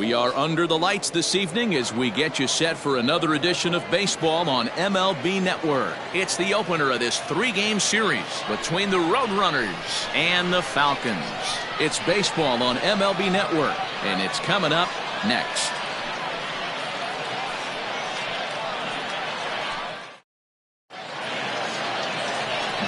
We are under the lights this evening as we get you set for another edition of baseball on MLB Network. It's the opener of this three-game series between the Roadrunners and the Falcons. It's baseball on MLB Network, and it's coming up next.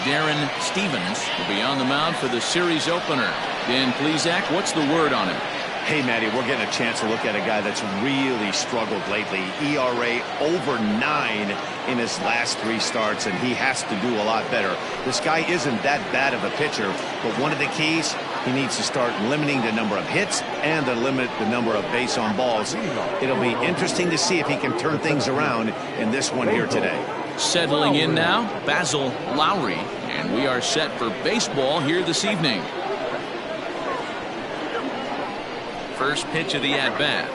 Darren Stevens will be on the mound for the series opener. Dan Plesac, what's the word on him? Hey, Matty, we're getting a chance to look at a guy that's really struggled lately. ERA over 9 in his last 3 starts, and he has to do a lot better. This guy isn't that bad of a pitcher, but one of the keys, he needs to start limiting the number of hits and to limit the number of base on balls. It'll be interesting to see if he can turn things around in this one here today. Settling in now, Basil Lowry, and we are set for baseball here this evening. First pitch of the at-bat.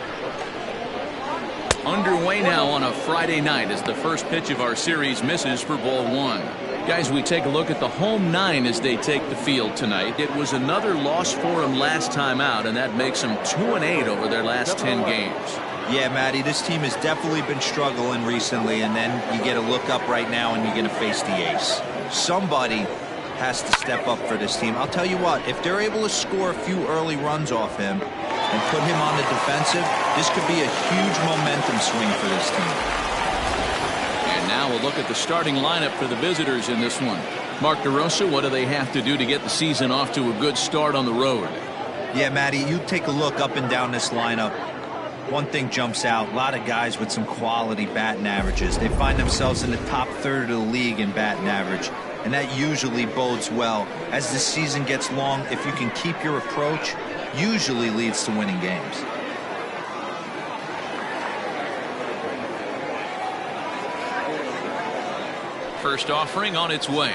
Underway now on a Friday night as the first pitch of our series misses for ball 1. Guys, we take a look at the home 9 as they take the field tonight. It was another loss for them last time out, and that makes them 2-8 over their last 10 games. Yeah, Matty, this team has definitely been struggling recently, and then you get a look up right now and you're going to face the ace. Somebody has to step up for this team. I'll tell you what, if they're able to score a few early runs off him and put him on the defensive, this could be a huge momentum swing for this team. And now we'll look at the starting lineup for the visitors in this one. Mark DeRosa, what do they have to do to get the season off to a good start on the road? Yeah, Matty, you take a look up and down this lineup. One thing jumps out, a lot of guys with some quality batting averages. They find themselves in the top third of the league in batting average, and that usually bodes well. As the season gets long, if you can keep your approach, usually leads to winning games. First offering on its way.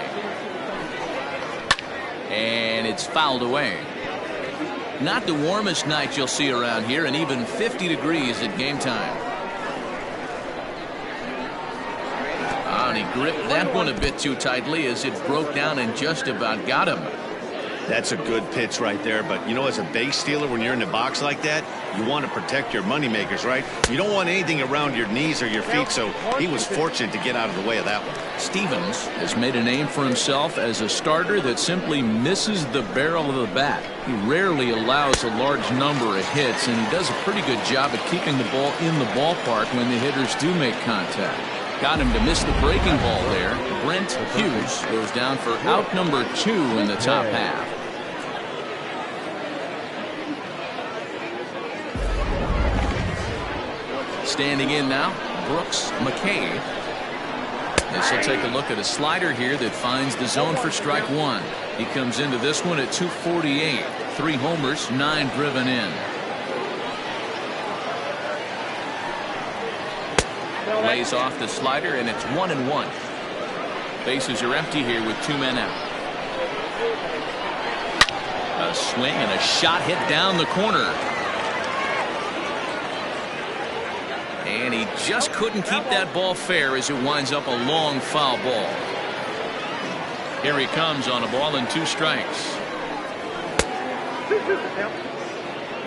And it's fouled away. Not the warmest night you'll see around here, and even 50 degrees at game time. And he gripped that one a bit too tightly as it broke down and just about got him. That's a good pitch right there, but you know, as a base stealer, when you're in the box like that, you want to protect your money makers, right? You don't want anything around your knees or your feet, so he was fortunate to get out of the way of that one. Stevens has made a name for himself as a starter that simply misses the barrel of the bat. He rarely allows a large number of hits, and he does a pretty good job at keeping the ball in the ballpark when the hitters do make contact. Got him to miss the breaking ball there. Brent Hughes goes down for out number 2 in the top half. Standing in now, Brooks McKay. This will take a look at a slider here that finds the zone for strike 1. He comes into this one at 248. 3 homers, 9 driven in. Lays off the slider, and it's 1-1. Bases are empty here with 2 men out. A swing and a shot hit down the corner. And he just couldn't keep that ball fair as it winds up a long foul ball. Here he comes on a ball and 2 strikes.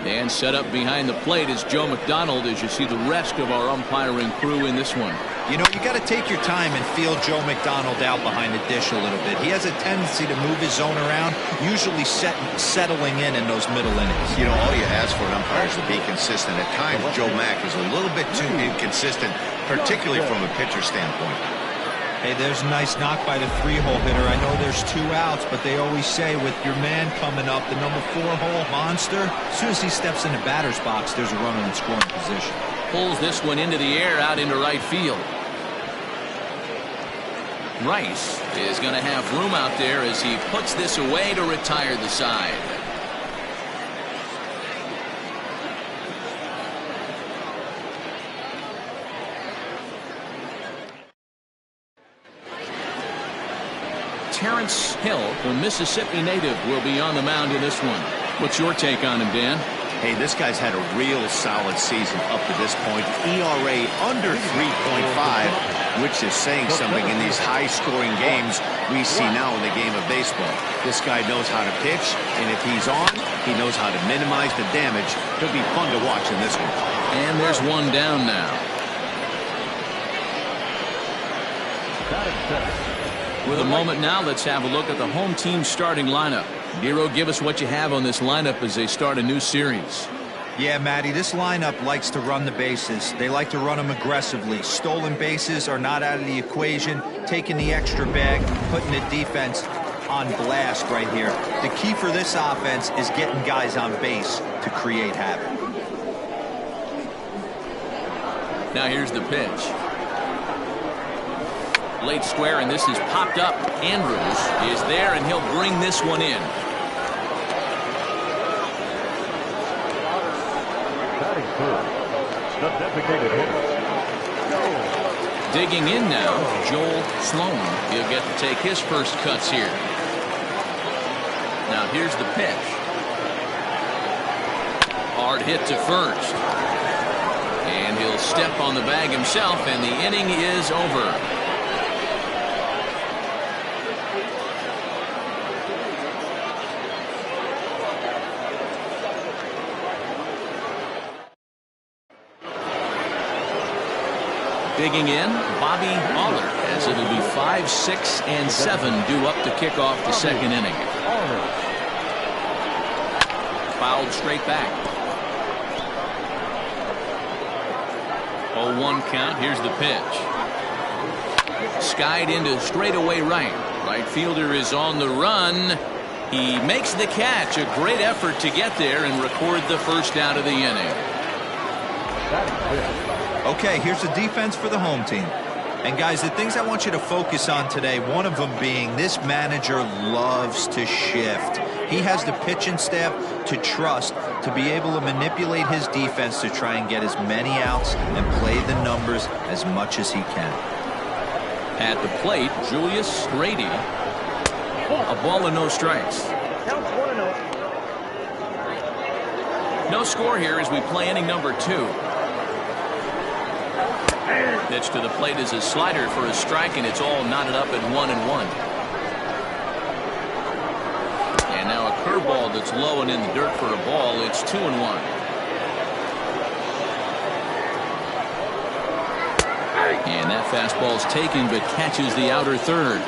And set up behind the plate is Joe McDonald as you see the rest of our umpiring crew in this one. You know, you got to take your time and feel Joe McDonald out behind the dish a little bit. He has a tendency to move his zone around, usually settling in those middle innings. You know, all you ask for an umpire is to be consistent. At times, Joe Mack is a little bit too inconsistent, particularly from a pitcher standpoint. Hey, there's a nice knock by the 3-hole hitter. I know there's 2 outs, but they always say with your man coming up, the number 4-hole monster, as soon as he steps in the batter's box, there's a runner in scoring position. Pulls this one into the air out into right field. Rice is going to have room out there as he puts this away to retire the side. Terrence Hill, the Mississippi native, will be on the mound in this one. What's your take on him, Dan? Hey, this guy's had a real solid season up to this point. ERA under 3.5, which is saying something in these high-scoring games we see now in the game of baseball. This guy knows how to pitch, and if he's on, he knows how to minimize the damage. He'll be fun to watch in this one. And there's one down now. With a moment now, let's have a look at the home team starting lineup. Nero, give us what you have on this lineup as they start a new series. Yeah, Matty, this lineup likes to run the bases. They like to run them aggressively. Stolen bases are not out of the equation. Taking the extra bag, putting the defense on blast right here. The key for this offense is getting guys on base to create havoc. Now here's the pitch. Late square, and this is popped up. Andrews is there, and he'll bring this one in. The designated hitter. Digging in now, Joel Sloan. He'll get to take his first cuts here. Now here's the pitch. Hard hit to first. And he'll step on the bag himself, and the inning is over. Digging in, Bobby Aller, as it'll be 5, 6, and 7 due up to kick off the second inning. Fouled straight back. 0-1 count. Here's the pitch. Skied into straightaway right. Right fielder is on the run. He makes the catch. A great effort to get there and record the first out of the inning. Okay, here's the defense for the home team. And guys, the things I want you to focus on today, one of them being this manager loves to shift. He has the pitching staff to trust to be able to manipulate his defense to try and get as many outs and play the numbers as much as he can. At the plate, Julius Grady. A ball and no strikes. No score here as we play inning number 2. Pitch to the plate is a slider for a strike, and it's all knotted up at 1-1. And now a curveball that's low and in the dirt for a ball. It's 2-1. And that fastball's taken, but catches the outer third.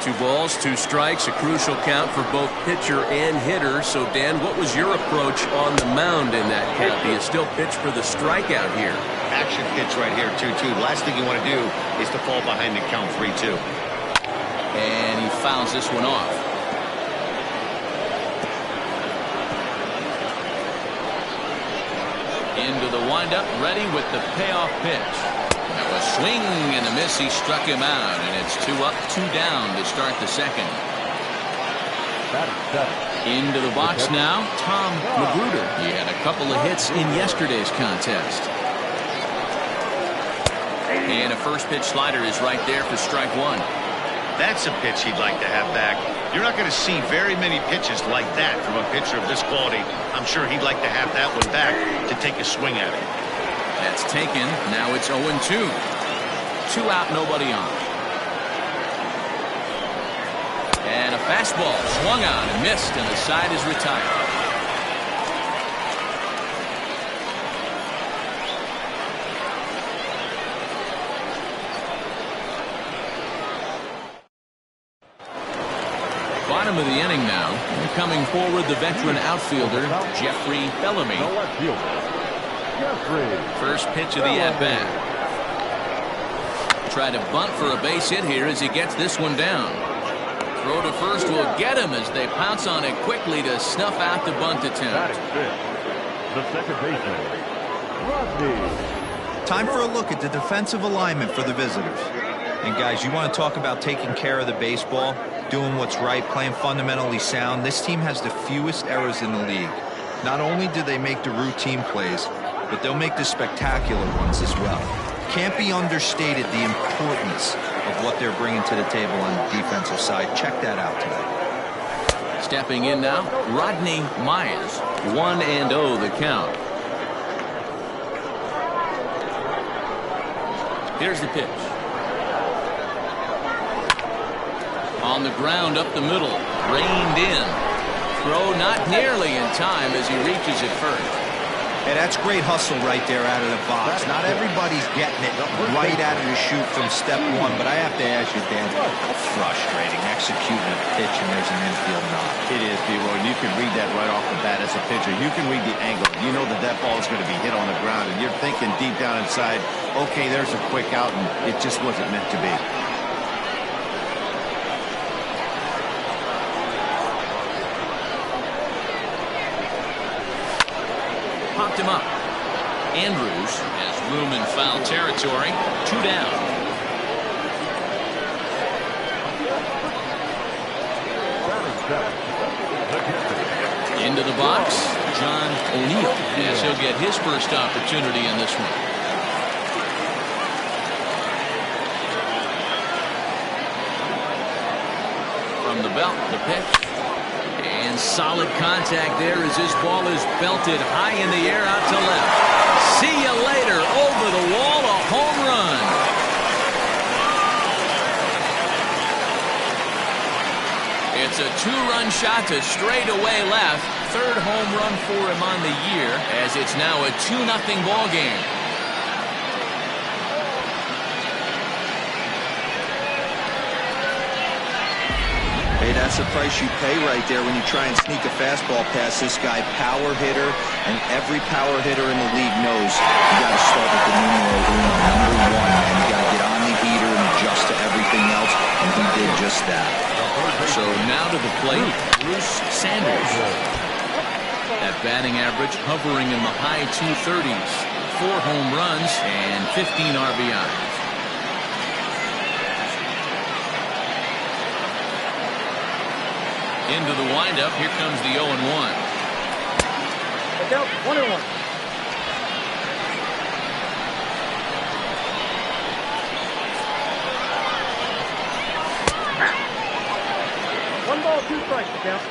2 balls, 2 strikes, a crucial count for both pitcher and hitter. So, Dan, what was your approach on the mound in that count? Do you still pitch for the strikeout here? Action pitch right here, 2-2. Last thing you want to do is to fall behind the count 3-2. And he fouls this one off. Into the windup, ready with the payoff pitch. Now a swing and a miss. He struck him out, and it's 2 up, 2 down to start the second. Into the box now, Tom Magruder. He had a couple of hits in yesterday's contest. And a first pitch slider is right there for strike 1. That's a pitch he'd like to have back. You're not going to see very many pitches like that from a pitcher of this quality. I'm sure he'd like to have that one back to take a swing at it. That's taken. Now it's 0-2. 2 out, nobody on. And a fastball swung on and missed, and the side is retired. Bottom of the inning now. And coming forward, the veteran outfielder, Jeffrey Bellamy. First pitch of the at-bat. Try to bunt for a base hit here as he gets this one down. Throw to first will get him as they pounce on it quickly to snuff out the bunt attempt. The second baseman, Rodney. Time for a look at the defensive alignment for the visitors. And guys, you want to talk about taking care of the baseball, doing what's right, playing fundamentally sound. This team has the fewest errors in the league. Not only do they make the routine plays, but they'll make the spectacular ones as well. Can't be understated the importance of what they're bringing to the table on the defensive side. Check that out today. Stepping in now, Rodney Myers. 1-0 the count. Here's the pitch. On the ground up the middle. Reined in. Throw not nearly in time as he reaches it first. Hey, that's great hustle right there out of the box. Not everybody's getting it right out of the chute from step one, but I have to ask you, Dan, how frustrating executing a pitch and there's an infield knock. It is, B-Roy, and you can read that right off the bat as a pitcher. You can read the angle. You know that that ball is going to be hit on the ground, and you're thinking deep down inside, okay, there's a quick out, and it just wasn't meant to be. Popped him up. Andrews has room in foul territory. 2 down. Into the box, John O'Neill, as he'll get his first opportunity in this one. From the belt, the pitch. And solid contact there as his ball is belted high in the air out to left. See you later. Over the wall, a home run. It's a 2-run shot to straightaway left. Third home run for him on the year, as it's now a 2-0 ball game. Hey, that's the price you pay right there when you try and sneak a fastball past this guy. Power hitter, and every power hitter in the league knows you got to start with the numero uno, number 1, man. You got to get on the heater and adjust to everything else, and he did just that. So now to the plate, Bruce Sanders. At batting average, hovering in the high 230s. 4 home runs and 15 RBIs. Into the windup. Here comes the 0-1. Look out, 1-1. One ball, 2 strikes, look out.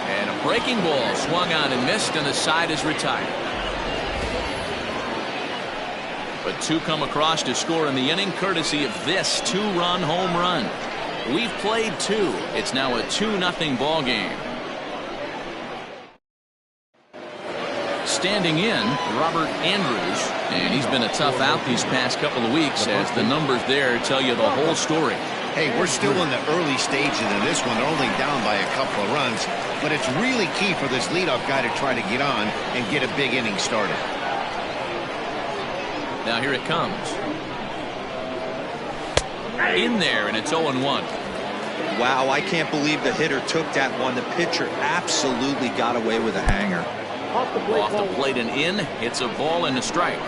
And a breaking ball swung on and missed, and the side is retired. But 2 come across to score in the inning, courtesy of this 2-run home run. We've played 2. It's now a 2-0 ball game. Standing in, Robert Andrews, and he's been a tough out these past couple of weeks, as the numbers there tell you the whole story. Hey, we're still in the early stages of this one. They're only down by a couple of runs, but it's really key for this leadoff guy to try to get on and get a big inning started. Now here it comes. In there, and it's 0-1. Wow, I can't believe the hitter took that one. The pitcher absolutely got away with a hanger. Off the plate and in. It's a ball and a strike.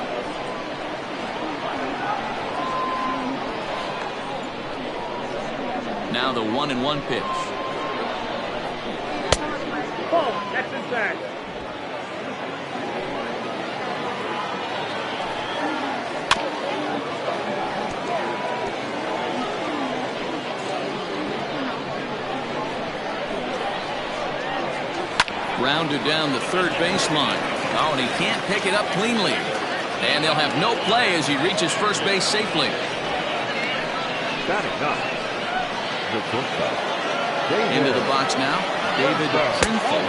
Now the 1-1 pitch. Ball, that's inside. Rounded down the third baseline. Oh, and he can't pick it up cleanly. And they'll have no play as he reaches first base safely. Batting up, the shortstop, Into the box now, David Trinful.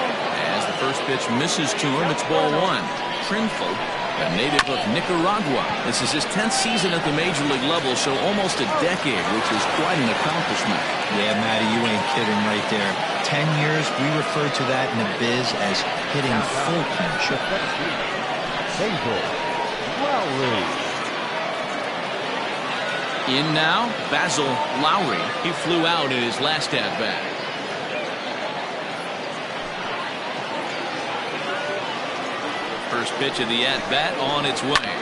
As the first pitch misses to him, it's ball 1. Trinful, a native of Nicaragua. This is his 10th season at the major league level, so almost a decade, which is quite an accomplishment. Yeah, Matty, you ain't kidding right there. 10 years, we refer to that in the biz as hitting full pinch. Hazel, Lowry. In now, Basil Lowry. He flew out in his last at-bat. First pitch of the at-bat on its way.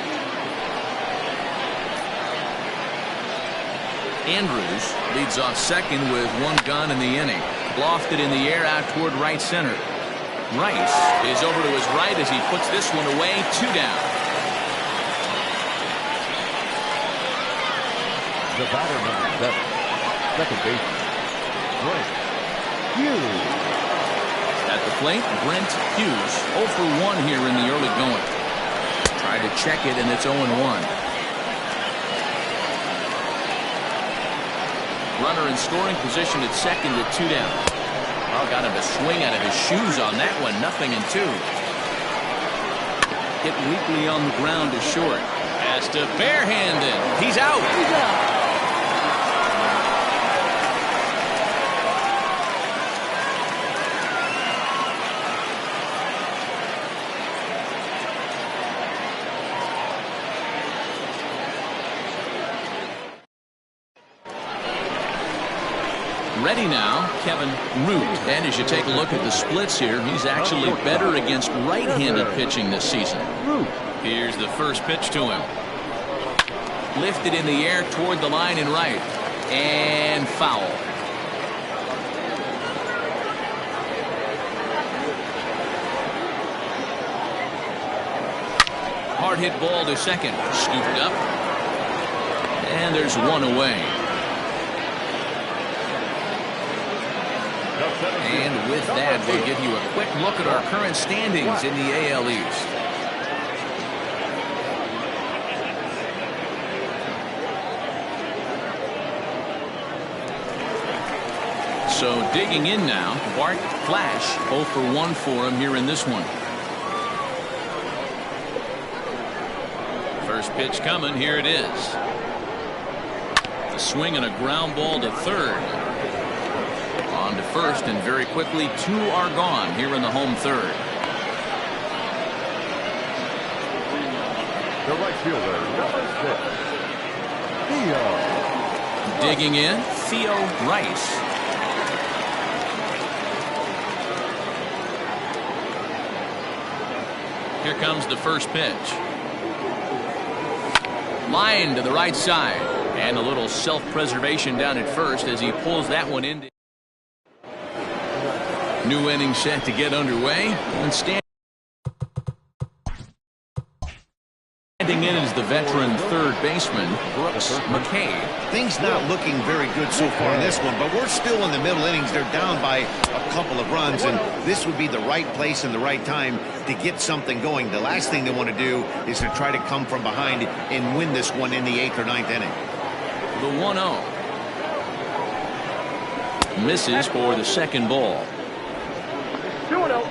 Andrews leads off second with 1 gun in the inning. Lofted in the air out toward right center. Rice is over to his right as he puts this one away. 2 down. The batter, number 7, second baseman, Brent Hughes. At the plate, Brent Hughes, 0 for 1 here in the early going. Tried to check it, and it's 0-1. Runner in scoring position at second with 2 down. Oh, got him a swing out of his shoes on that one. 0-2. Hit weakly on the ground to short. Has to barehanded. He's out. Ready now, Kevin Root. And as you take a look at the splits here, he's actually better against right-handed pitching this season. Here's the first pitch to him. Lifted in the air toward the line and right. And foul. Hard hit ball to second. Scooped up. And there's one away. And with that, we'll give you a quick look at our current standings in the AL East. So digging in now, Bart Flash, 0 for 1 for him here in this one. First pitch coming, here it is. The swing and a ground ball to third. On to first, and very quickly 2 are gone here in the home third. The right fielder, number 6, Theo. Digging in, Theo Rice. Here comes the first pitch. Line to the right side, and a little self-preservation down at first as he pulls that one in. New inning set to get underway. And standing in is the veteran third baseman, Brooks McKay. Things not looking very good so far in this one, but we're still in the middle innings. They're down by a couple of runs, and this would be the right place and the right time to get something going. The last thing they want to do is to try to come from behind and win this one in the 8th or 9th inning. The 1-0. Misses for the second ball. 2-0.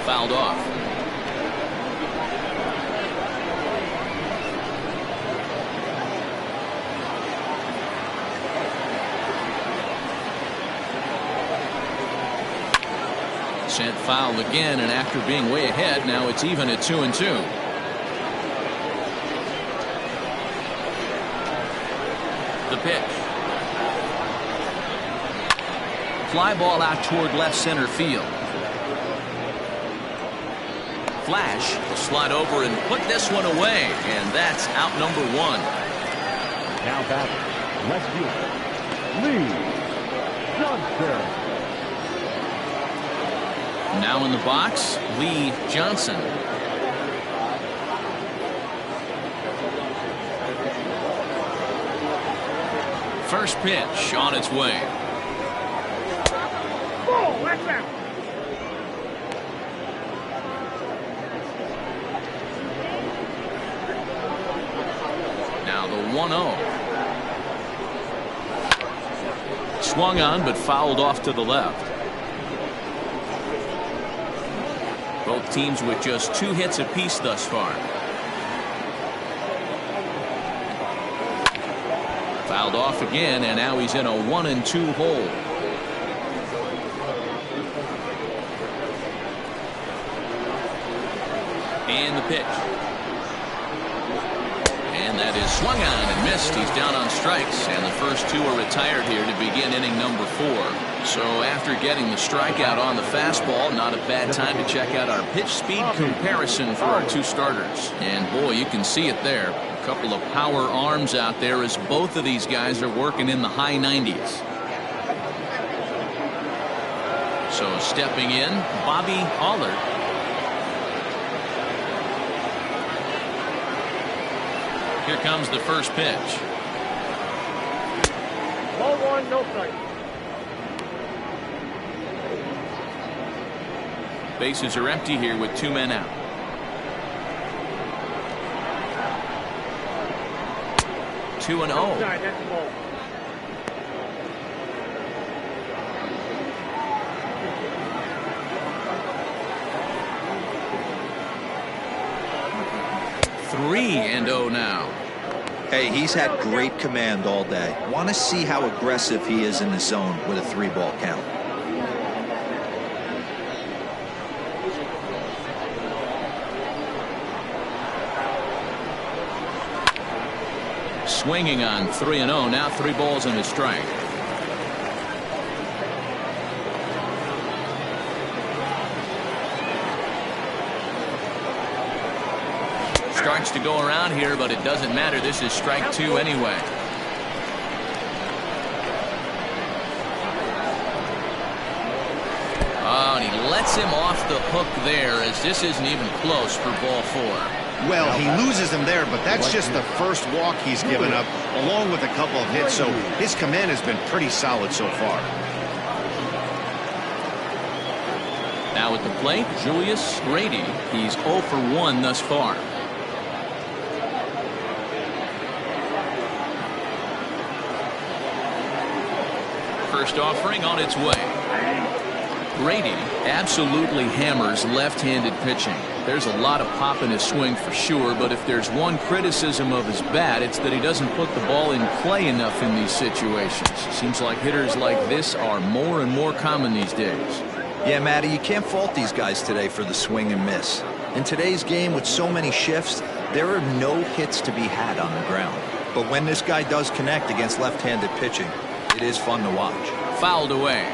Fouled off. Sent foul again, and after being way ahead, now it's even at 2-2. The pitch. Fly ball out toward left center field. Flash will slide over and put this one away, and that's out number 1. Now batting, left fielder, Lee Johnson. Now in the box, Lee Johnson. First pitch on its way. Oh, that's out. Now the 1-0. Swung on but fouled off to the left. Both teams with just 2 hits apiece thus far. Fouled off again, and now he's in a 1-2 hole. And the pitch. And that is swung on and missed. He's down on strikes, and the first 2 are retired here to begin inning number 4. So after getting the strikeout on the fastball, not a bad time to check out our pitch speed comparison for our 2 starters. And boy, you can see it there. A couple of power arms out there as both of these guys are working in the high 90s. So stepping in, Bobby Allard. Here comes the first pitch. Ball one, no strike. Bases are empty here with 2 men out. Two and 0. Outside, that's the ball. Three and 0 now. Hey, he's had great command all day. Want to see how aggressive he is in the zone with a 3-ball count. Swinging on 3 and 0. Now 3 balls and a strike. Starts to go around here, but it doesn't matter. This is strike 2 anyway. Oh, and he lets him off the hook there, as this isn't even close for ball 4. Well, he loses him there, but that's just the first walk he's given up, along with a couple of hits, so his command has been pretty solid so far. Now at the plate, Julius Grady. He's 0 for 1 thus far. First offering on its way. Grady absolutely hammers left-handed pitching. There's a lot of pop in his swing for sure, but if there's one criticism of his bat, it's that he doesn't put the ball in play enough in these situations. Seems like hitters like this are more and more common these days. Yeah, Matty, you can't fault these guys today for the swing and miss. In today's game with so many shifts, there are no hits to be had on the ground. But when this guy does connect against left-handed pitching, it is fun to watch. Fouled away.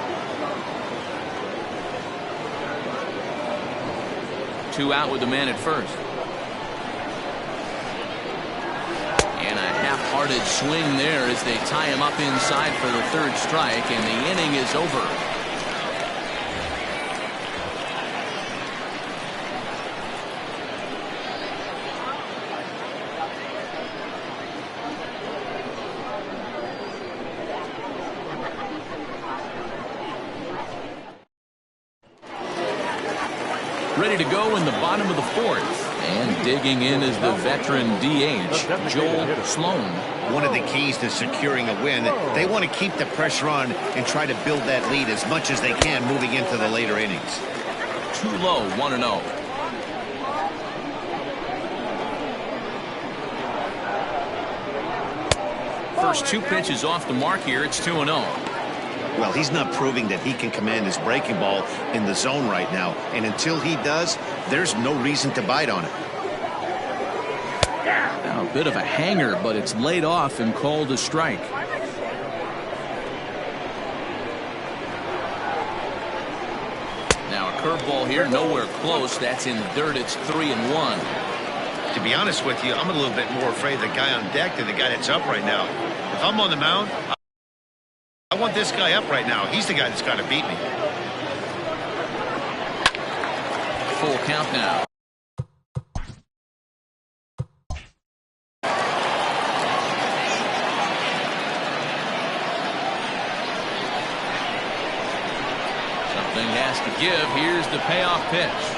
2 out with the man at first. And a half-hearted swing there as they tie him up inside for the 3rd strike, and the inning is over. Ready to go in the bottom of the 4th. And digging in is the veteran DH, Joel Sloan. One of the keys to securing a win, they want to keep the pressure on and try to build that lead as much as they can moving into the later innings. Too low, 1 and 0. First 2 pitches off the mark here. It's 2 and 0. Well, he's not proving that he can command his breaking ball in the zone right now. And until he does, there's no reason to bite on it. Now a bit of a hanger, but it's laid off and called a strike. Now a curveball here, nowhere close. That's in the dirt. It's 3 and 1. To be honest with you, I'm a little bit more afraid of the guy on deck than the guy that's up right now. If I'm on the mound, I want this guy up right now. He's the guy that's got to beat me. Full count now. Something has to give. Here's the payoff pitch.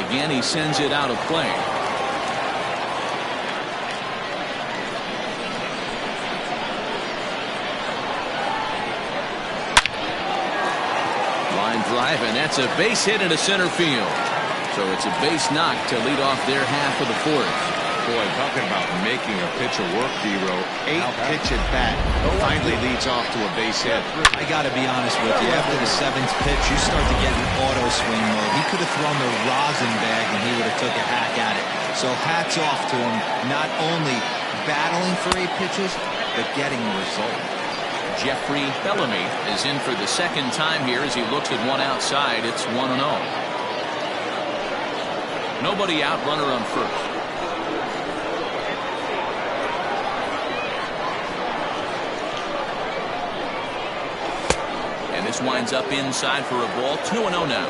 Again, he sends it out of play. Line drive, and that's a base hit into center field. So it's a base knock to lead off their half of the 4th. Boy, talking about making a pitcher work, D-Row. 8-pitch at bat finally leads off to a base hit. I got to be honest with you. After the 7th pitch, you start to get an auto swing mode. He could have thrown the rosin bag and he would have took a hack at it. So hats off to him, not only battling for 8 pitches, but getting the result. Jeffrey Bellamy is in for the 2nd time here as he looks at one outside. It's 1 and 0. Nobody out, runner on first. This winds up inside for a ball. 2-0 now.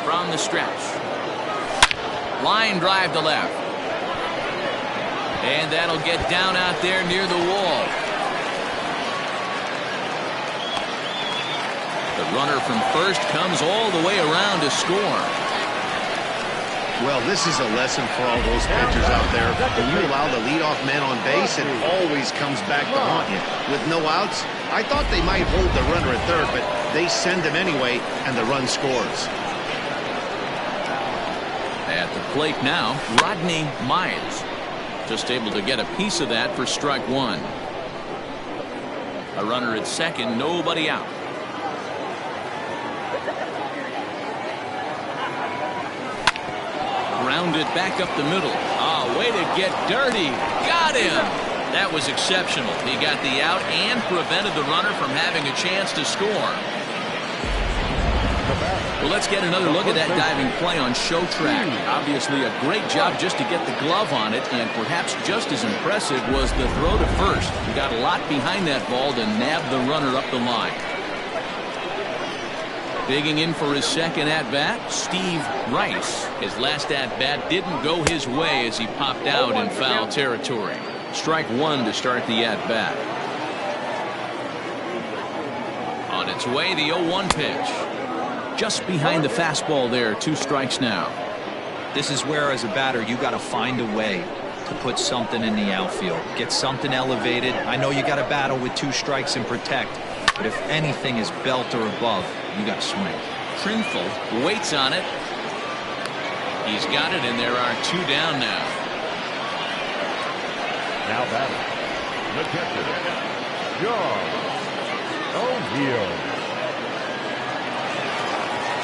From the stretch. Line drive to left. And that'll get down out there near the wall. The runner from first comes all the way around to score. Well, this is a lesson for all those pitchers out there. When you allow the leadoff man on base, it always comes back to haunt you. With no outs, I thought they might hold the runner at third, but they send him anyway, and the run scores. At the plate now, Rodney Mize. Just able to get a piece of that for strike one. A runner at second, nobody out. Grounded back up the middle. Way to get dirty. Got him. That was exceptional. He got the out and prevented the runner from having a chance to score. Well, let's get another look at that diving play on show track. Obviously a great job just to get the glove on it, and perhaps just as impressive was the throw to first. He got a lot behind that ball to nab the runner up the line. Digging in for his second at-bat, Steve Rice. His last at-bat didn't go his way as he popped out in foul territory. Strike one to start the at-bat. On its way, the 0-1 pitch. Just behind the fastball there, 2 strikes now. This is where, as a batter, you got to find a way to put something in the outfield. Get something elevated. I know you got to battle with 2 strikes and protect, but if anything is belt or above, you got to swing. Trinful waits on it. He's got it, and there are 2 down now. Now batting, the catcher, John O'Neill.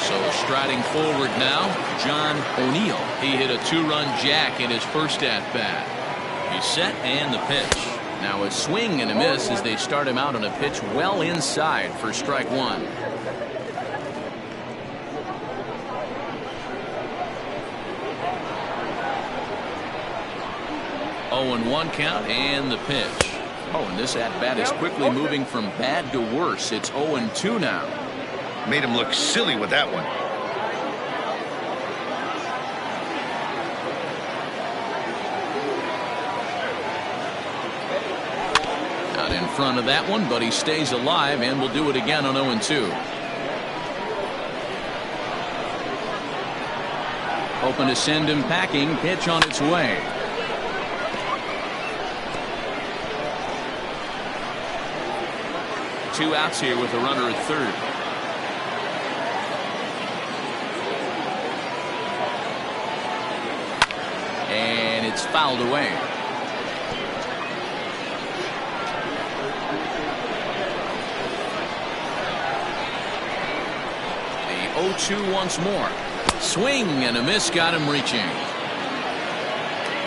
So striding forward now, John O'Neill. He hit a 2-run jack in his first at-bat. He's set and the pitch. Now a swing and a miss as they start him out on a pitch well inside for strike one. Oh, and 1 count and the pitch. Oh, and this at-bat is quickly moving from bad to worse. It's 0-2 now. Made him look silly with that one. Out in front of that one, but he stays alive and will do it again on 0-2. Hoping to send him packing. Pitch on its way. Two outs here with a runner at third. And it's fouled away. The 0-2 once more. Swing and a miss got him reaching.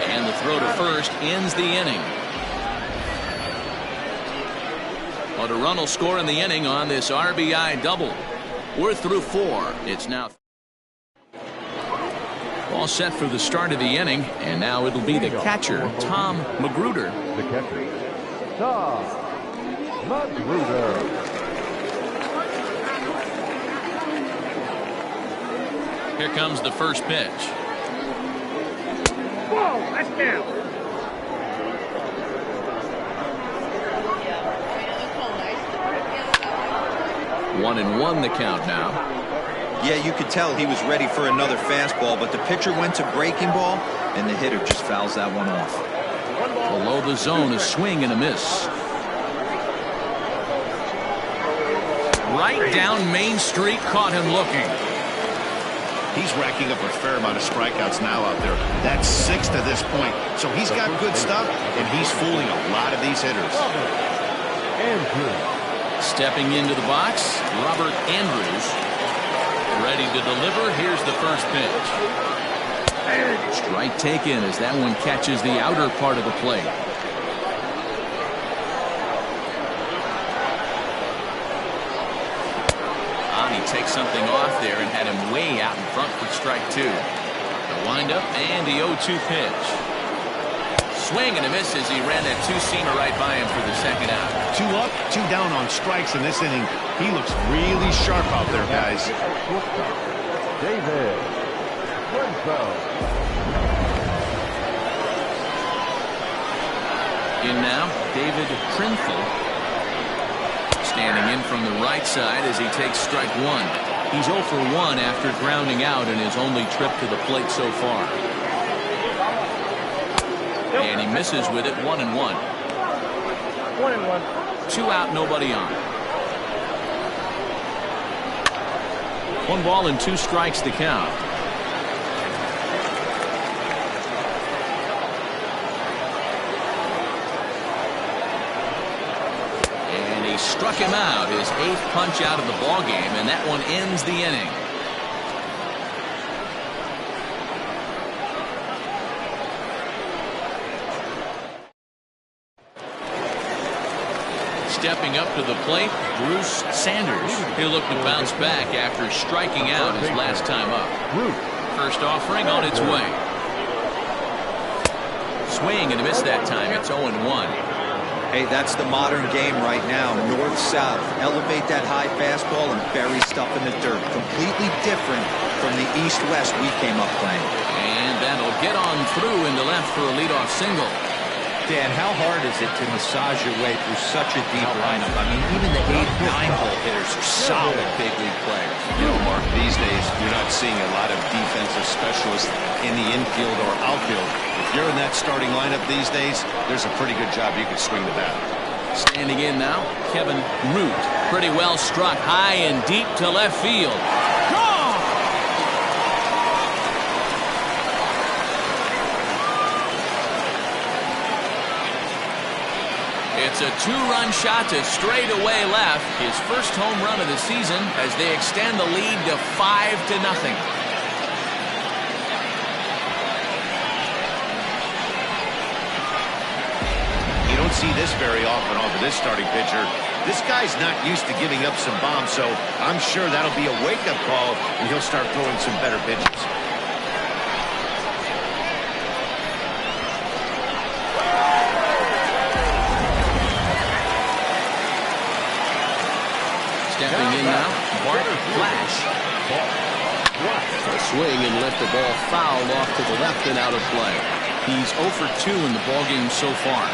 And the throw to first ends the inning. But a run will score in the inning on this RBI double. We're through 4. It's now all set for the start of the inning, and now it'll be the catcher, Tom Magruder. The catcher, Tom Magruder. Here comes the first pitch. Whoa, that's down. 1-1 the count now. Yeah, you could tell he was ready for another fastball, but the pitcher went to breaking ball, and the hitter just fouls that one off. Below the zone, a swing and a miss. Right down Main Street, caught him looking. He's racking up a fair amount of strikeouts now out there. That's 6 to this point. So he's got good stuff, and he's fooling a lot of these hitters. Stepping into the box, Robert Andrews. Ready to deliver. Here's the first pitch. Strike taken as that one catches the outer part of the plate. He takes something off there and had him way out in front for strike 2. The Wind up and the 0-2 pitch. Swing and a miss as he ran that two-seamer right by him for the second out. 2 up, 2 down on strikes in this inning. He looks really sharp out there, guys. David Mudville. In now, David Trinfel. Standing in from the right side as he takes strike one. He's 0 for 1 after grounding out in his only trip to the plate so far. And he misses with it. 1-1. 1-1. 2 out, nobody on. 1 ball and 2 strikes to count. And he struck him out, his 8th punch out of the ball game, and that one ends the inning. Stepping up to the plate, Bruce Sanders. He'll look to bounce back after striking out his last time up. First offering on its way. Swing and a miss that time. It's 0-1. Hey, that's the modern game right now. North-south. Elevate that high fastball and bury stuff in the dirt. Completely different from the east-west we came up playing. And that'll get on through into left for a leadoff single. Dan, how hard is it to massage your way through such a deep lineup? I mean, even the 8-9 hole hitters are solid big league players. You know, Mark, these days you're not seeing a lot of defensive specialists in the infield or outfield. If you're in that starting lineup these days, there's a pretty good job you could swing the bat. Standing in now, Kevin Root. Pretty well struck high and deep to left field. Gone! It's a 2-run shot to straightaway left. His first home run of the season as they extend the lead to 5-0. You don't see this very often off of this starting pitcher. This guy's not used to giving up some bombs, so I'm sure that'll be a wake-up call, and he'll start throwing some better pitches. Stepping in now, Bart Flash. A swing and let the ball foul off to the left and out of play. He's 0 for 2 in the ballgame so far.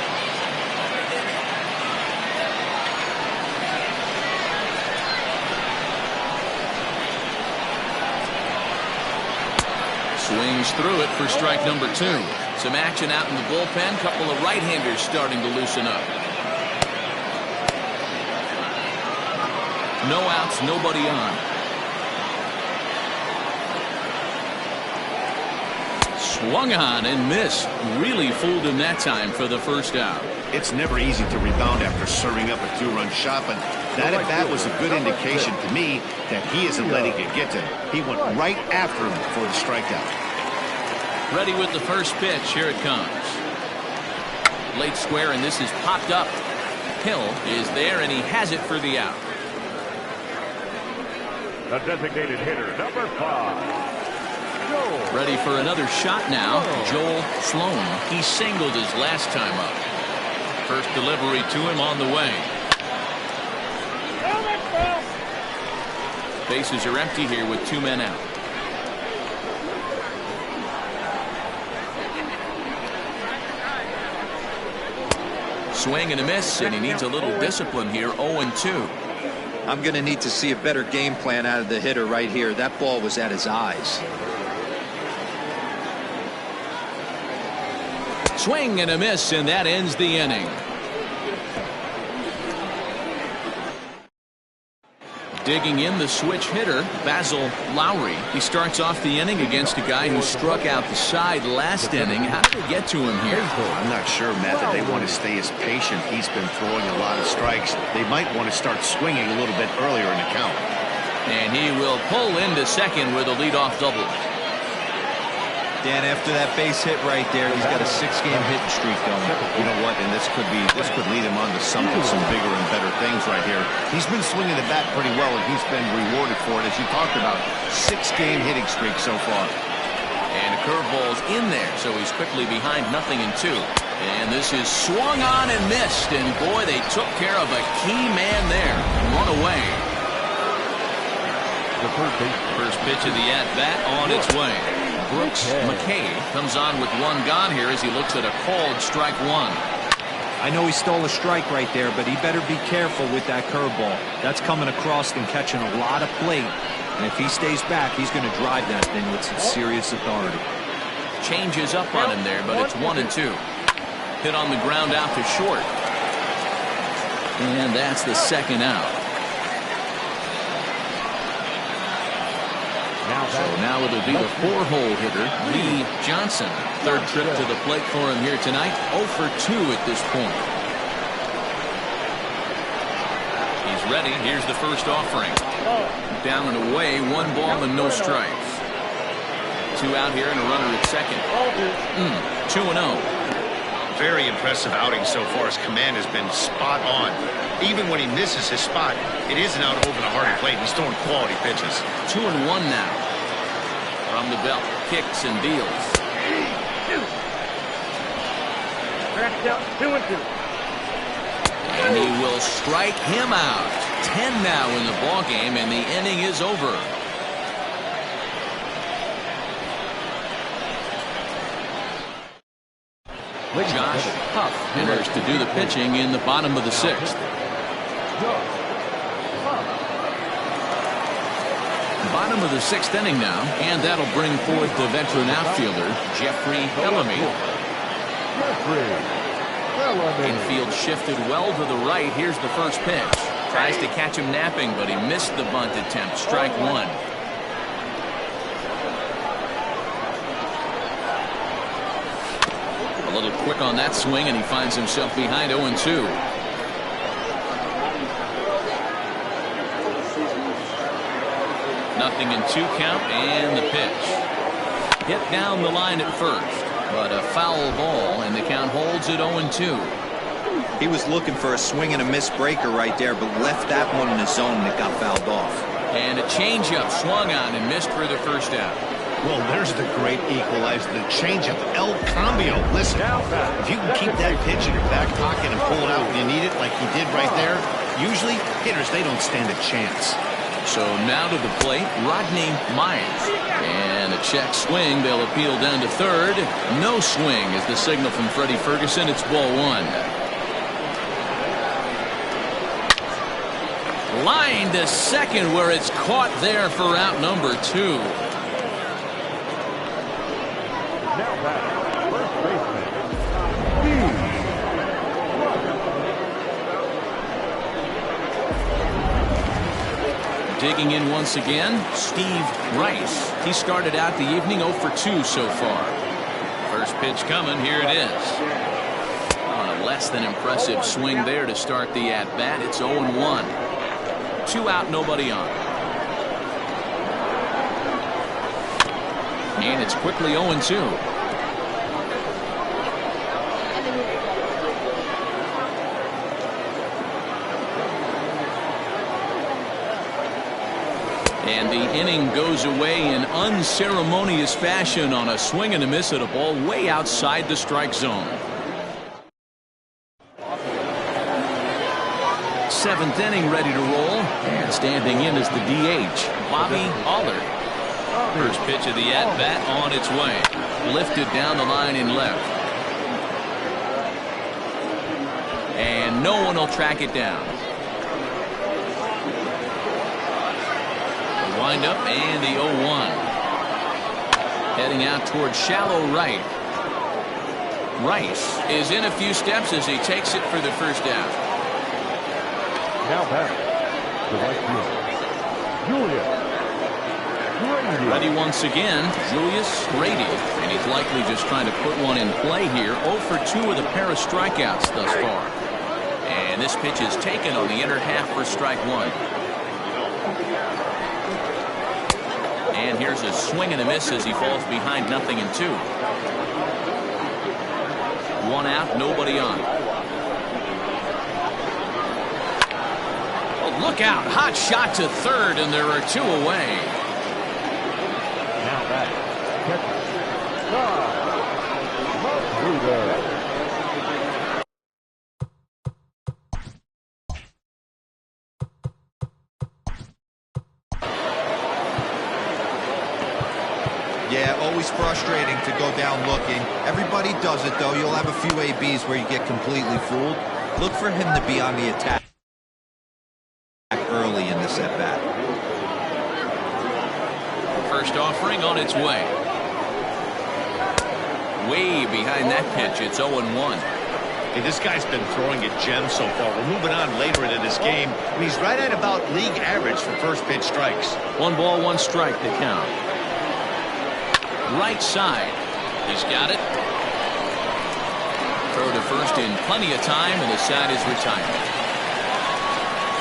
Swings through it for strike number 2. Some action out in the bullpen. Couple of right-handers starting to loosen up. No outs, nobody on. Swung on and missed. Really fooled him that time for the first out. It's never easy to rebound after serving up a 2-run shot, but that at bat was a good indication to me that he isn't letting it get to him. He went right after him for the strikeout. Ready with the first pitch. Here it comes. Late square, and this is popped up. Hill is there, and he has it for the out. The designated hitter, number 5. Joel. Ready for another shot now. Joel Sloan. He singled his last time up. First delivery to him on the way. Bases are empty here with 2 men out. Swing and a miss, and he needs a little discipline here. 0-2. I'm going to need to see a better game plan out of the hitter right here. That ball was at his eyes. Swing and a miss, and that ends the inning. Digging in the switch hitter, Basil Lowry. He starts off the inning against a guy who struck out the side last inning. How did they get to him here? I'm not sure, Matt, that they want to stay as patient. He's been throwing a lot of strikes. They might want to start swinging a little bit earlier in the count. And he will pull into second with a leadoff double. Dan, after that base hit right there, he's got a 6-game hitting streak going. You know what? And this could lead him on to some bigger and better things right here. He's been swinging the bat pretty well, and he's been rewarded for it, as you talked about. 6-game hitting streak so far. And a curveball's in there, so he's quickly behind 0-2. And this is swung on and missed. And boy, they took care of a key man there. One away. The first pitch of the at-bat on its way. Brooks McKay comes on with one gone here as he looks at a called strike one. I know he stole a strike right there, but he better be careful with that curveball. That's coming across and catching a lot of plate. And if he stays back, he's going to drive that thing with some serious authority. Changes up on him there, but it's 1-2. Hit on the ground out to short. And that's the second out. So now it'll be the 4-hole hitter, Lee Johnson. Third trip to the plate for him here tonight. 0 for 2 at this point. He's ready. Here's the first offering. Down and away, 1 ball and no strikes. 2 out here and a runner at second. 2-0. Very impressive outing so far. His command has been spot on. Even when he misses his spot, it isn't out over the hard plate. He's throwing quality pitches. 2-1 now. From the belt, kicks and deals. Back down, 2-2. And he will strike him out. 10 now in the ball game, and the inning is over. Josh Huff enters to do the pitching in the bottom of the 6th. Bottom of the 6th inning now, and that'll bring forth the veteran outfielder, Jeffrey Bellamy. Infield shifted well to the right. Here's the first pitch. Tries to catch him napping, but he missed the bunt attempt. Strike one. A little quick on that swing, and he finds himself behind 0-2. Nothing in 2 count, and the pitch. Hit down the line at first, but a foul ball, and the count holds at 0-2. He was looking for a swing and a miss breaker right there, but left that one in the zone and it got fouled off. And a changeup swung on and missed for the first out. Well, there's the great equalizer, the changeup, El Cambio. Listen, if you can keep that pitch in your back pocket and pull it out when you need it, like he did right there, usually hitters, they don't stand a chance. So now to the plate, Rodney Myers. And a check swing. They'll appeal down to third. No swing is the signal from Freddie Ferguson. It's ball 1. Line to second, where it's caught there for out number 2. Now back, first baseman, Digging in once again, Steve Rice. He started out the evening 0 for 2 so far. First pitch coming. Here it is. On a less than impressive swing there to start the at-bat. It's 0-1. 2 out, nobody on. And it's quickly 0-2. And the inning goes away in unceremonious fashion on a swing and a miss at a ball way outside the strike zone. 7th inning ready to roll, and standing in is the DH, Bobby Allard. First pitch of the at-bat on its way. Lifted down the line in left. And no one will track it down. The wind-up and the 0-1. Heading out towards shallow right. Rice is in a few steps as he takes it for the first out. now back to right field, Julius Grady. Ready once again, Julius Grady, and he's likely just trying to put one in play here. 0 for 2 with a pair of strikeouts thus far. And this pitch is taken on the inner half for strike one. And here's a swing and a miss as he falls behind 0-2. 1 out, nobody on. Oh, look out, hot shot to third, and there are 2 away. Now back, catcher frustrating to go down looking. Everybody does it, though. You'll have a few ABs where you get completely fooled. Look for him to be on the attack early in this at-bat. First offering on its way. Way behind that pitch. It's 0-1. Hey, this guy's been throwing a gem so far. We're moving on later into this game, and he's right at about league average for first pitch strikes. 1 ball, 1 strike to count. Right side. He's got it. Throw to first in plenty of time, and the side is retired.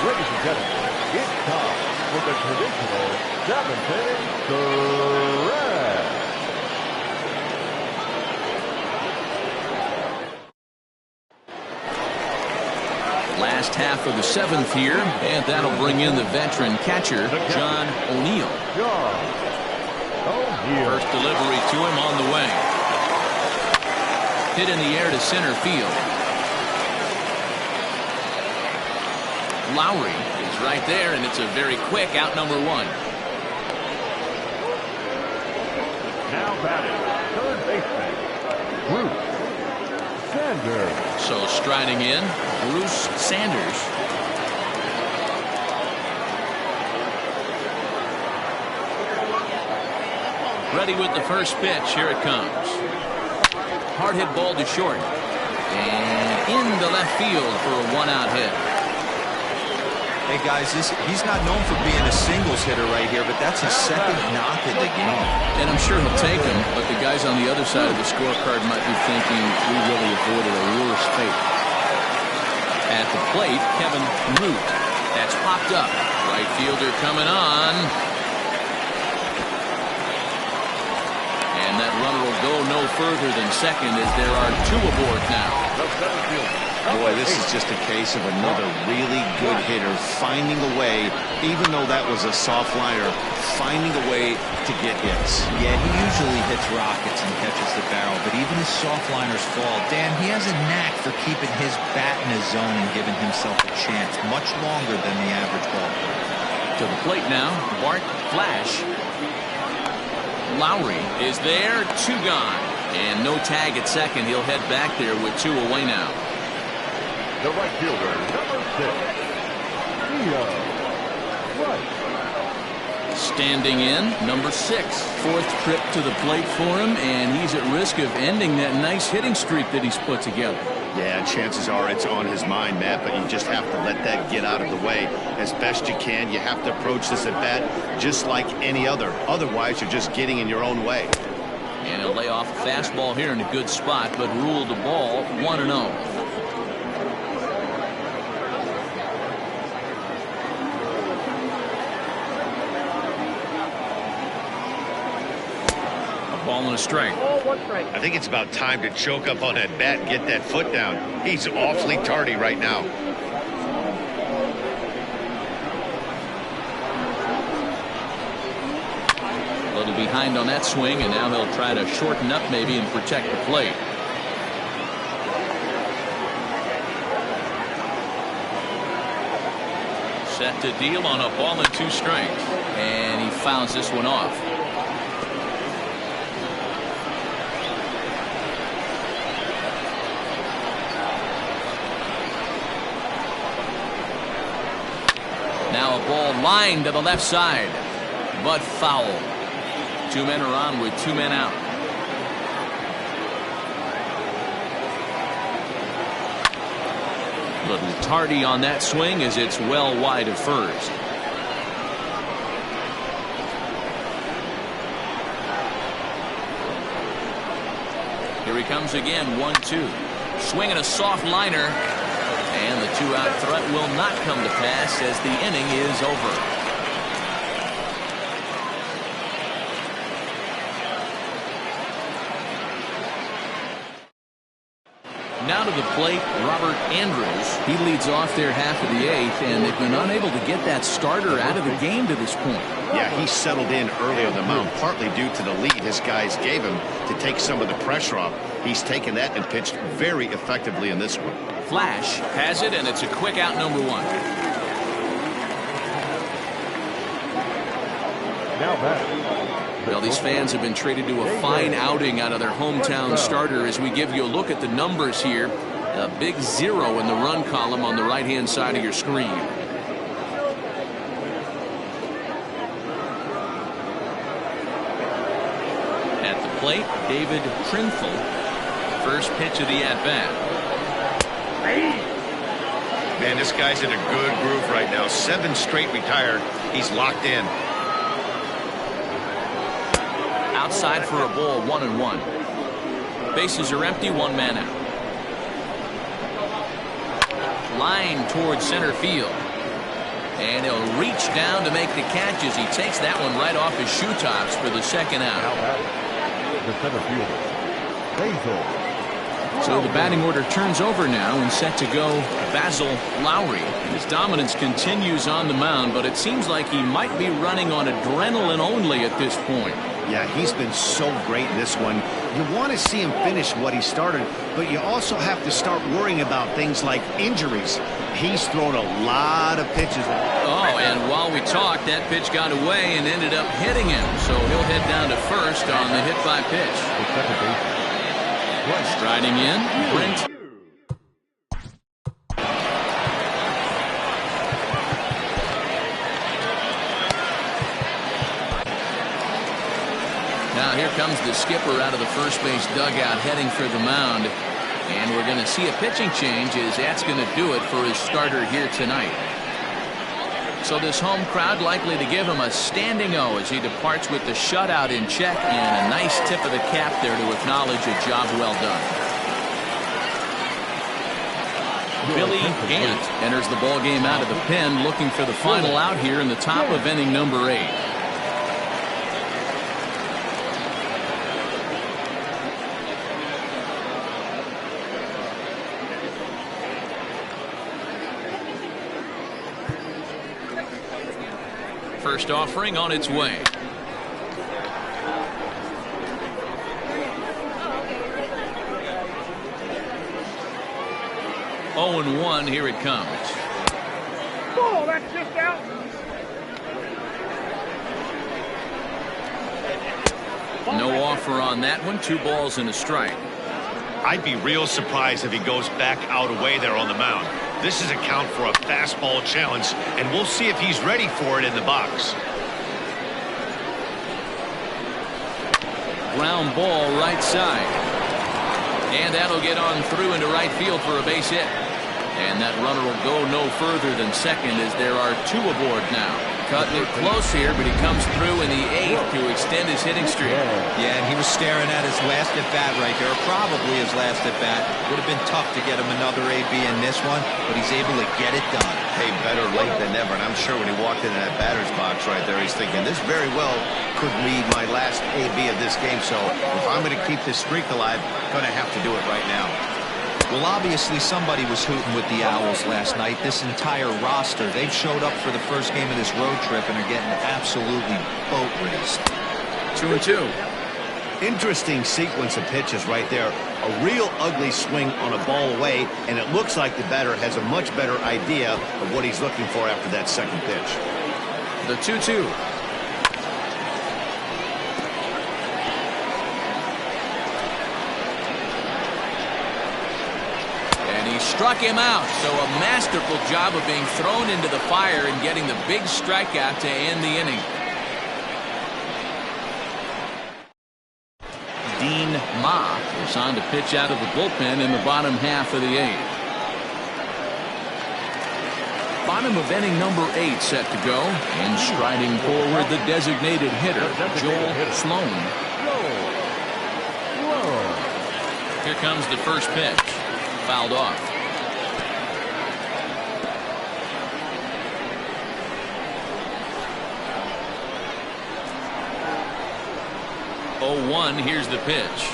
Ladies and gentlemen, it's time for the traditional 7th stretch. Last half of the 7th here, and that'll bring in the veteran catcher, John O'Neill. First delivery to him on the way. Hit in the air to center field. Lowry is right there, and it's a very quick out, number 1. Now batting, third baseman, Bruce Sanders. So striding in, Bruce Sanders. Ready with the first pitch. Here it comes. Hard hit ball to short. And into left field for a 1-out hit. Hey, guys, he's not known for being a singles hitter right here, but that's his second knock of the game. And I'm sure he'll take him, but the guys on the other side of the scorecard might be thinking we really avoided a worse fate. At the plate, Kevin Root. That's popped up. Right fielder coming on. And that runner will go no further than second as there are 2 aboard now. Boy, this is just a case of another really good hitter finding a way, even though that was a soft liner, finding a way to get hits. Yeah, he usually hits rockets and catches the barrel, but even his soft liners fall. Dan, he has a knack for keeping his bat in his zone and giving himself a chance much longer than the average ball. To the plate now, Bart Flash. Lowry is there, 2 gone. And no tag at second. He'll head back there with 2 away now. The right fielder, number 6, Right. Standing in, number 6. 4th trip to the plate for him, and he's at risk of ending that nice hitting streak that he's put together. Yeah, chances are it's on his mind, Matt, but you just have to let that get out of the way as best you can. You have to approach this at bat just like any other. Otherwise, you're just getting in your own way. And he'll lay off a fastball here in a good spot, but ruled the ball 1-0. Ball and a strike. I think it's about time to choke up on that bat and get that foot down. He's awfully tardy right now. A little behind on that swing, and now he'll try to shorten up maybe and protect the plate. Set to deal on a ball and 2 strikes, and he fouls this one off. Now a ball lined to the left side, but foul. 2 men are on with 2 men out. Little tardy on that swing as it's well wide of first. Here he comes again, 1-2. Swinging a soft liner. And the 2-out threat will not come to pass as the inning is over. Now to the plate, Robert Andrews. He leads off their half of the 8th, and they've been unable to get that starter out of the game to this point. Yeah, he settled in early on the mound, partly due to the lead his guys gave him to take some of the pressure off. He's taken that and pitched very effectively in this one. Flash has it, and it's a quick out, number 1. Now batting, Well, these fans have been treated to a fine outing out of their hometown starter as we give you a look at the numbers here. A big 0 in the run column on the right-hand side of your screen. At the plate, David Trinthel. First pitch of the at-bat. Man, this guy's in a good groove right now. 7 straight retired. He's locked in. Outside for a ball, 1-1. Bases are empty, 1 man out. Line towards center field. And he'll reach down to make the catch as he takes that one right off his shoe tops for the second out. The center fielder, Basil. So the batting order turns over now and set to go Basil Lowry. His dominance continues on the mound, but it seems like he might be running on adrenaline only at this point. Yeah, he's been so great in this one. You want to see him finish what he started, but you also have to start worrying about things like injuries. He's thrown a lot of pitches. Oh, and while we talked, that pitch got away and ended up hitting him. So he'll head down to first on the hit by pitch. The second baseman. Striding in, Brent. Now here comes the skipper out of the first base dugout heading for the mound. And we're going to see a pitching change as that's going to do it for his starter here tonight. So this home crowd likely to give him a standing O as he departs with the shutout in check and a nice tip of the cap there to acknowledge a job well done. Billy Gant enters the ball game out of the pen, looking for the final out here in the top of inning number 8. First offering on its way. Oh, 0-1, here it comes. Oh, that's just out. No offer on that one. 2 balls and a strike. I'd be real surprised if he goes back out away there on the mound. This is a count for a fastball challenge, and we'll see if he's ready for it in the box. Ground ball right side. And that'll get on through into right field for a base hit. And that runner will go no further than second as there are 2 aboard now. Cutting it close here, but he comes through in the 8th to extend his hitting streak. Yeah, and he was staring at his last at-bat right there, probably his last at-bat. Would have been tough to get him another AB in this one, but he's able to get it done. Hey, better late than never, and I'm sure when he walked into that batter's box right there, he's thinking, this very well could be my last AB of this game, so if I'm going to keep this streak alive, I'm going to have to do it right now. Well, obviously somebody was hooting with the Owls last night. This entire roster, they've showed up for the first game of this road trip and are getting absolutely boat raced. 2-2. Interesting sequence of pitches right there. A real ugly swing on a ball away, and it looks like the batter has a much better idea of what he's looking for after that second pitch. The 2-2. Struck him out, so a masterful job of being thrown into the fire and getting the big strikeout to end the inning. Dean Ma is on to pitch out of the bullpen in the bottom half of the 8th. Bottom of inning number 8 set to go, and striding forward the designated hitter, Joel Sloan. Here comes the first pitch. Fouled off. 0-1, here's the pitch.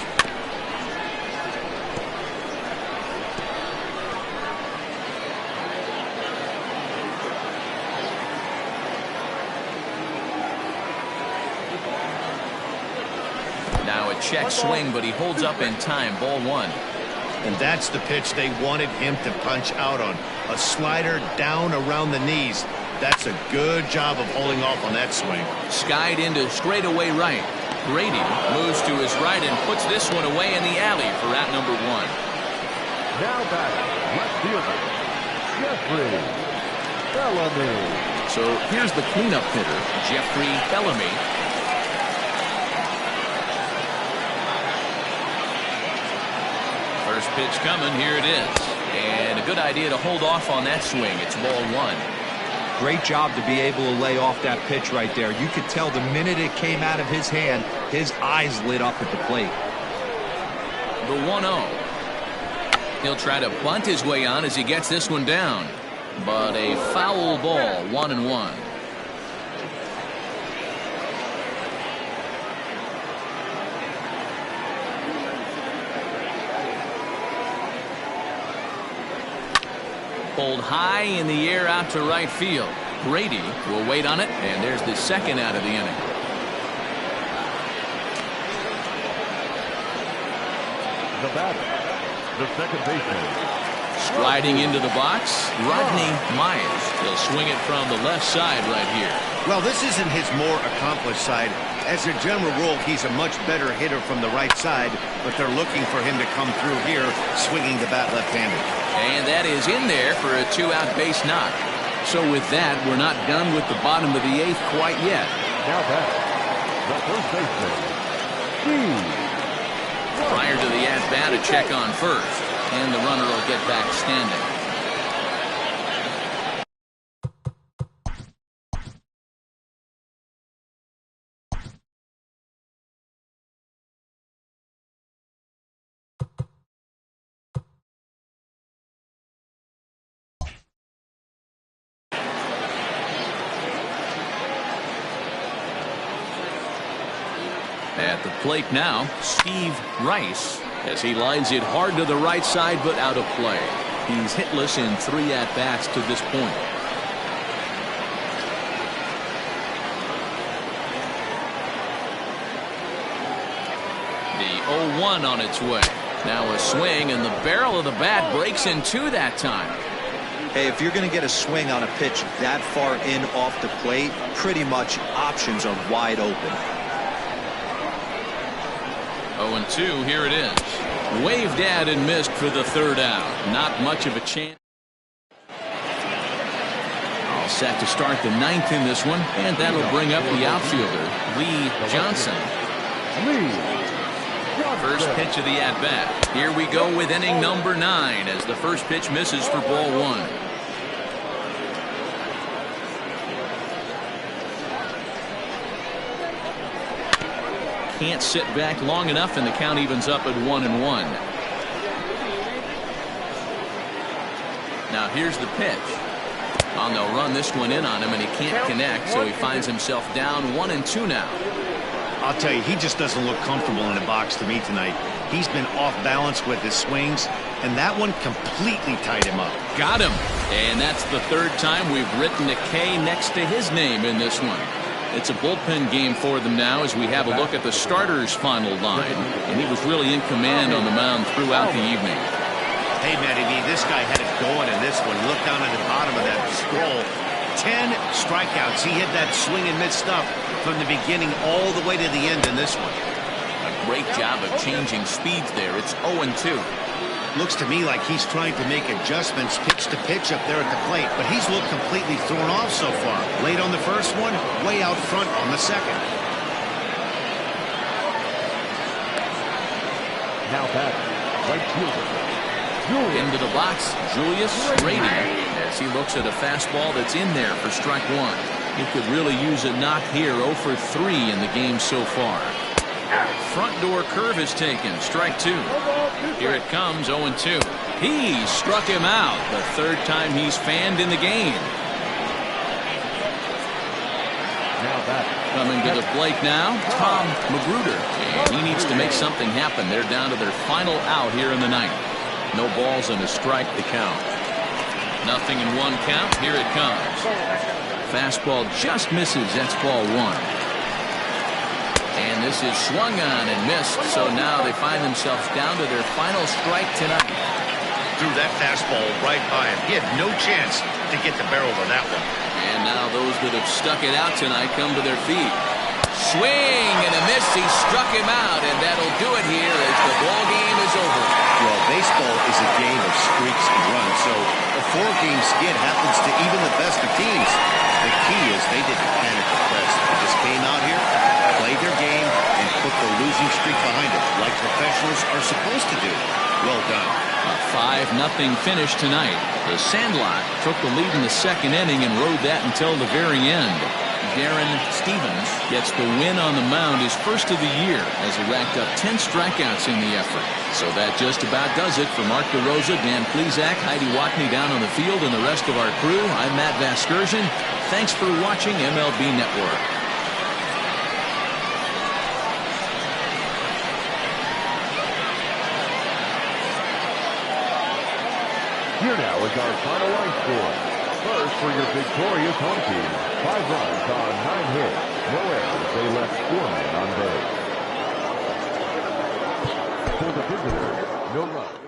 Now a check swing, but he holds up in time. Ball 1. And that's the pitch they wanted him to punch out on. A slider down around the knees. That's a good job of holding off on that swing. Skied into straightaway right. Brady moves to his right and puts this one away in the alley for out number 1. Now back, left fielder, Jeffrey Bellamy. So here's the cleanup hitter, Jeffrey Bellamy. First pitch coming, here it is. And a good idea to hold off on that swing. It's ball 1. Great job to be able to lay off that pitch right there. You could tell the minute it came out of his hand, his eyes lit up at the plate. The 1-0. He'll try to bunt his way on as he gets this one down. But a foul ball, 1-1. Pulled high in the air out to right field. Brady will wait on it, and there's the second out of the inning. The batter, the second baseman. Striding into the box, Rodney Myers. He'll swing it from the left side right here. Well, this isn't his more accomplished side. As a general rule, he's a much better hitter from the right side, but they're looking for him to come through here, swinging the bat left-handed. And that is in there for a 2-out base knock. So with that, we're not done with the bottom of the 8th quite yet. Now back, the first baseman, Steve. Prior to the at-bat, a check on first, and the runner will get back standing. At the plate now, Steve Rice, as he lines it hard to the right side but out of play. He's hitless in 3 at-bats to this point. The 0-1 on its way. Now a swing, and the barrel of the bat breaks in 2 that time. Hey, if you're going to get a swing on a pitch that far in off the plate, pretty much options are wide open. 0-2, here it is. Waved at and missed for the 3rd out. Not much of a chance. All set to start the 9th in this one, and that'll bring up the outfielder, Lee Johnson. First pitch of the at-bat. Here we go with inning number 9 as the first pitch misses for ball 1. Can't sit back long enough, and the count evens up at 1-1. Now here's the pitch. Oh, they'll run this one in on him, and he can't connect, so he finds himself down 1-2 now. I'll tell you, he just doesn't look comfortable in the box to me tonight. He's been off balance with his swings, and that one completely tied him up. Got him. And that's the 3rd time we've written a K next to his name in this one. It's a bullpen game for them now as we have a look at the starters' final line. And he was really in command on the mound throughout the evening. Hey, Matty V, this guy had it going in this one. Look down at the bottom of that scroll. 10 strikeouts. He hit that swing and miss stuff from the beginning all the way to the end in this one. A great job of changing speeds there. It's 0-2. Looks to me like he's trying to make adjustments pitch to pitch up there at the plate, but he's looked completely thrown off so far. Late on the first one, way out front on the second. Now back, right fielder. Into the box, Julius Brady, as he looks at a fastball that's in there for strike 1. He could really use a knock here, 0 for 3 in the game so far. Front door curve is taken, strike 2. Here it comes, 0-2. He struck him out, the 3rd time he's fanned in the game. Now back. Coming to the plate now, Tom Magruder. And he needs to make something happen. They're down to their final out here in the 9th. No balls and a strike to count. Nothing in 1 count. Here it comes. Fastball just misses. That's ball 1. And this is swung on and missed. So now they find themselves down to their final strike tonight. Threw that fastball right by him. He had no chance to get the barrel of that one. And now those that have stuck it out tonight come to their feet. Swing and a miss. He struck him out, and that'll do it here as the ball game is over. Well, baseball is a game of streaks and runs, so a 4-game skid happens to even the best of teams. The key is they didn't panic or press. They just came out here, played their game, and put the losing streak behind them, like professionals are supposed to do. Well done. A 5-0 finish tonight. The Sandlot took the lead in the second inning and rode that until the very end. Darren Stevens gets the win on the mound, his first of the year, as he racked up 10 strikeouts in the effort. So that just about does it for Mark DeRosa, Dan Plesac, Heidi Watney down on the field, and the rest of our crew. I'm Matt Vasgersian. Thanks for watching MLB Network. Here now is our final line score. First for your victorious home team. 5 runs on 9 hits. No errors. They left 4 men on base. For the visitors, no runs.